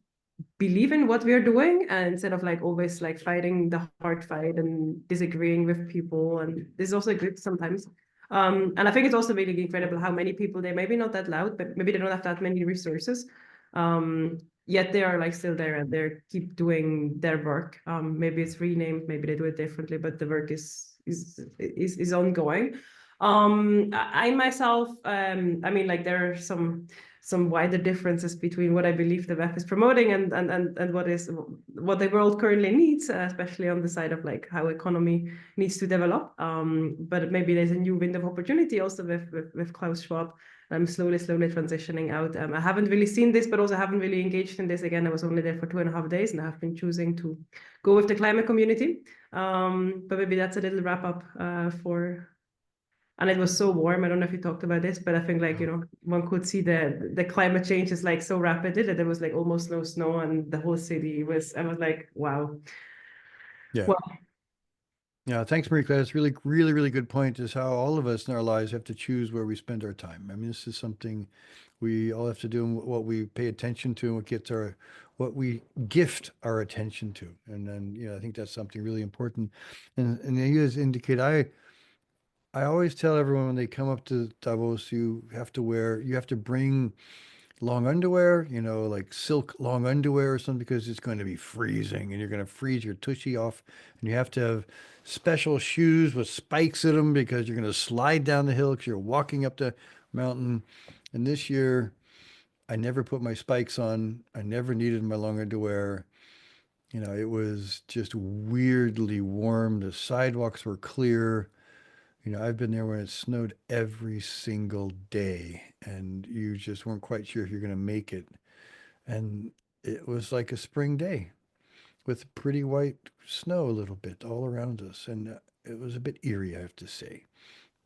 believe in what we're doing, and instead of like always like fighting the hard fight and disagreeing with people. And this is also good sometimes. And I think it's also really incredible how many people, they maybe not that loud, but maybe they don't have that many resources. Yet they are like still there and they keep doing their work. Maybe it's renamed, maybe they do it differently, but the work is ongoing. I myself, I mean, like there are some wider differences between what I believe the WEF is promoting and what the world currently needs, especially on the side of like how economy needs to develop. But maybe there's a new window of opportunity also with Klaus Schwab. I'm slowly transitioning out. I haven't really seen this, but also haven't really engaged in this. Again, I was only there for 2.5 days, and I have been choosing to go with the climate community. But maybe that's a little wrap up for. And it was so warm. I don't know if you talked about this, but I think like, one could see the climate change is like so rapid that there was like almost no snow, and the whole city I was like, wow. Yeah. Well, Yeah, thanks, Marie Claire. It's really, really, really good point is how all of us in our lives have to choose where we spend our time. I mean, this is something we all have to do, and what we pay attention to and what we gift our attention to. And then, I think that's something really important. And you guys indicate, I always tell everyone when they come up to Davos, you have to bring long underwear, like silk long underwear or something, because it's going to be freezing and you're going to freeze your tushy off. And you have to have special shoes with spikes in them because you're going to slide down the hill because you're walking up the mountain. And this year, I never put my spikes on. I never needed my long underwear. It was just weirdly warm. The sidewalks were clear. I've been there when it snowed every single day, and you just weren't quite sure if you're going to make it. And it was like a spring day with pretty white snow a little bit all around us, and it was a bit eerie, I have to say.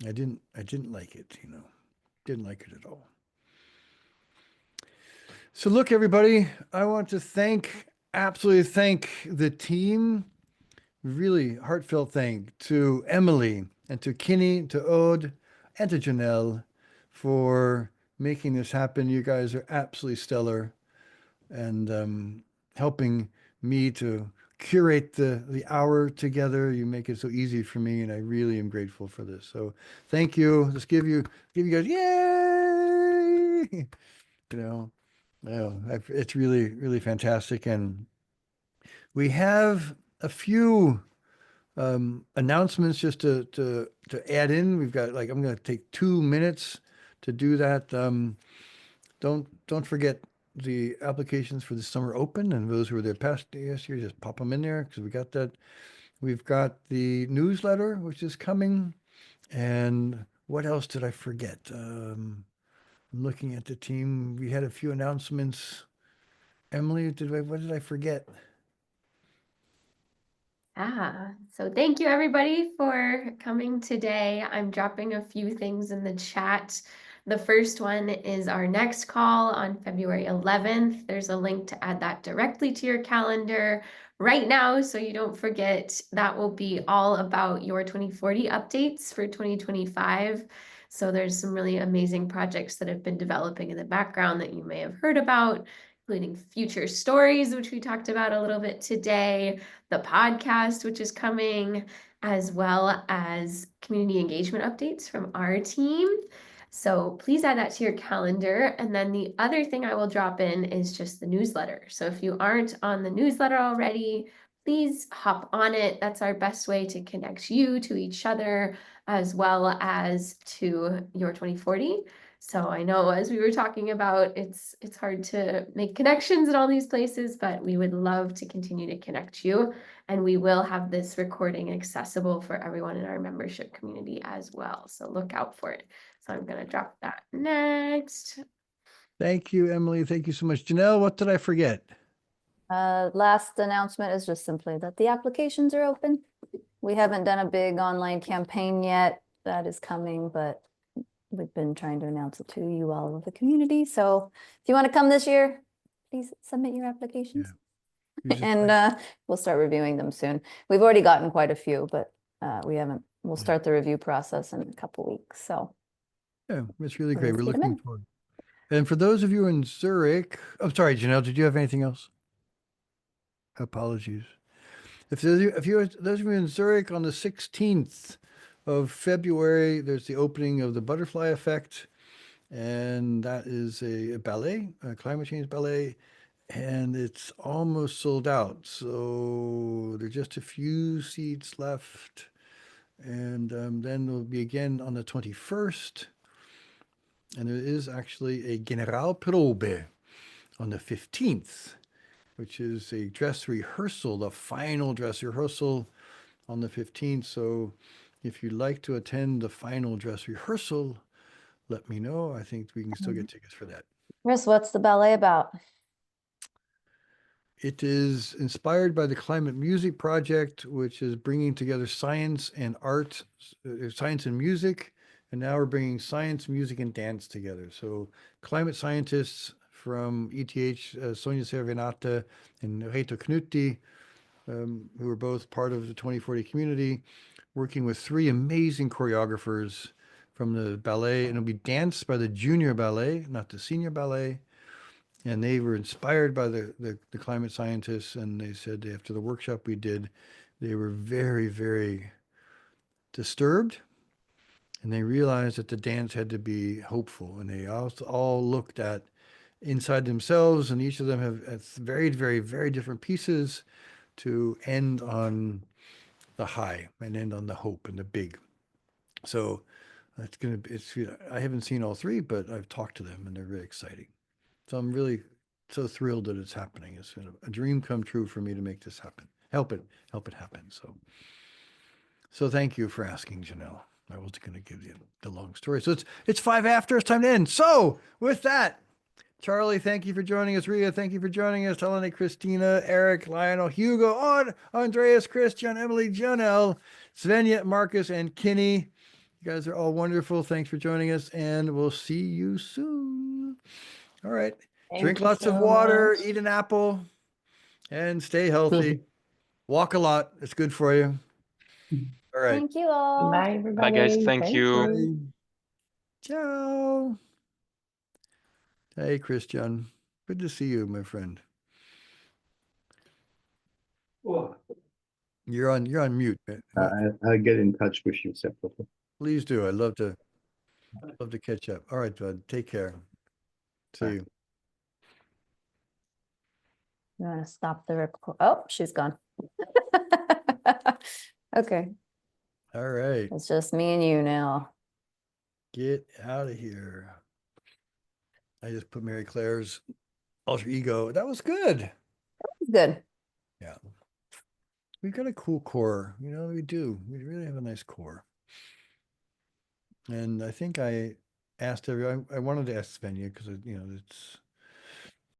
I didn't like it, didn't like it at all. So look, everybody, I want to absolutely thank the team. Really heartfelt thank to Emily and to Kinney, to Ode, and to Janelle for making this happen. You guys are absolutely stellar and helping me to curate the hour together. You make it so easy for me, and I really am grateful for this. So thank you. Just give you guys yay. It's really, really fantastic. And we have a few announcements just to add in. We've got I'm going to take 2 minutes to do that. Don't forget the applications for the summer open, and those who were there past year, just pop them in there because we got that. We've got the newsletter, which is coming. And what else did I forget? I'm looking at the team. We had a few announcements. Emily, what did I forget? So thank you everybody for coming today. I'm dropping a few things in the chat. The first one is our next call on February 11th. There's a link to add that directly to your calendar right now so you don't forget. That will be all about your 2040 updates for 2025. So there's some really amazing projects that have been developing in the background that you may have heard about, including future stories, which we talked about a little bit today, the podcast, which is coming, as well as community engagement updates from our team. So please add that to your calendar. And then the other thing I will drop in is just the newsletter. So if you aren't on the newsletter already, please hop on it. That's our best way to connect you to each other, as well as to Your 2040. So I know as we were talking about, it's hard to make connections in all these places, but we would love to continue to connect you. And we will have this recording accessible for everyone in our membership community as well. So look out for it. So I'm going to drop that next. Thank you, Emily. Thank you so much. Janelle, what did I forget? Last announcement is just simply that the applications are open. We haven't done a big online campaign yet. That is coming, but we've been trying to announce it to you all of the community. So if you want to come this year, please submit your applications. Yeah. And we'll start reviewing them soon. We've already gotten quite a few, but we'll start the review process in a couple weeks. So yeah, it's really great. We're Please get 'em looking in. forward. And for those of you in Zurich, I'm sorry, Janelle, did you have anything else? Apologies. Those of you in Zurich on the 16th of February, there's the opening of the Butterfly Effect, and that is a ballet, a climate change ballet, and it's almost sold out. So there's just a few seats left, and then there'll be again on the 21st, and there is actually a Generalprobe on the 15th, which is a dress rehearsal, the final dress rehearsal on the 15th. So if you'd like to attend the final dress rehearsal, let me know. I think we can still get tickets for that. Chris, what's the ballet about? It is inspired by the Climate Music Project, which is bringing together science and art, science and music. And now we're bringing science, music, and dance together. So climate scientists from ETH, Sonja Cervenata and Reto Knutti, who are both part of the 2040 community, working with 3 amazing choreographers from the ballet. And it'll be danced by the junior ballet, not the senior ballet. And they were inspired by the climate scientists. And they said after the workshop we did, they were very, very disturbed. And they realized that the dance had to be hopeful. And they also all looked at inside themselves, and each of them have very, very, very different pieces to end on the high and end on the hope and the big. So I haven't seen all 3, but I've talked to them and they're really exciting. So I'm really so thrilled that it's happening. It's a dream come true for me to make this happen. Help it happen. So thank you for asking, Janelle. I was going to give you the long story. So it's 5 after. It's time to end. So with that, Charlie, thank you for joining us. Ria, thank you for joining us. Helena, Christina, Eric, Lionel, Hugo, Andreas, Christian, Emily, Janelle, Svenja, Marcus, and Kinney. You guys are all wonderful. Thanks for joining us, and we'll see you soon. All right. Drink lots of water, eat an apple, and stay healthy. Walk a lot. It's good for you. All right. Thank you all. Bye, everybody. Bye, guys. Thank you. Bye. Ciao. Hey, Christian. Good to see you, my friend. You're on mute. I'll get in touch with you separately. Please do. I'd love to catch up. All right, bud. Take care. See Bye. you. You want to stop the record? Oh, she's gone. Okay, All right. it's just me and you now. Get out of here. I just put Mary Claire's alter ego. That was good. Good. Yeah. We've got a cool core. You know, we do. We really have a nice core. And I think I asked I wanted to ask Svenja because, you know, it's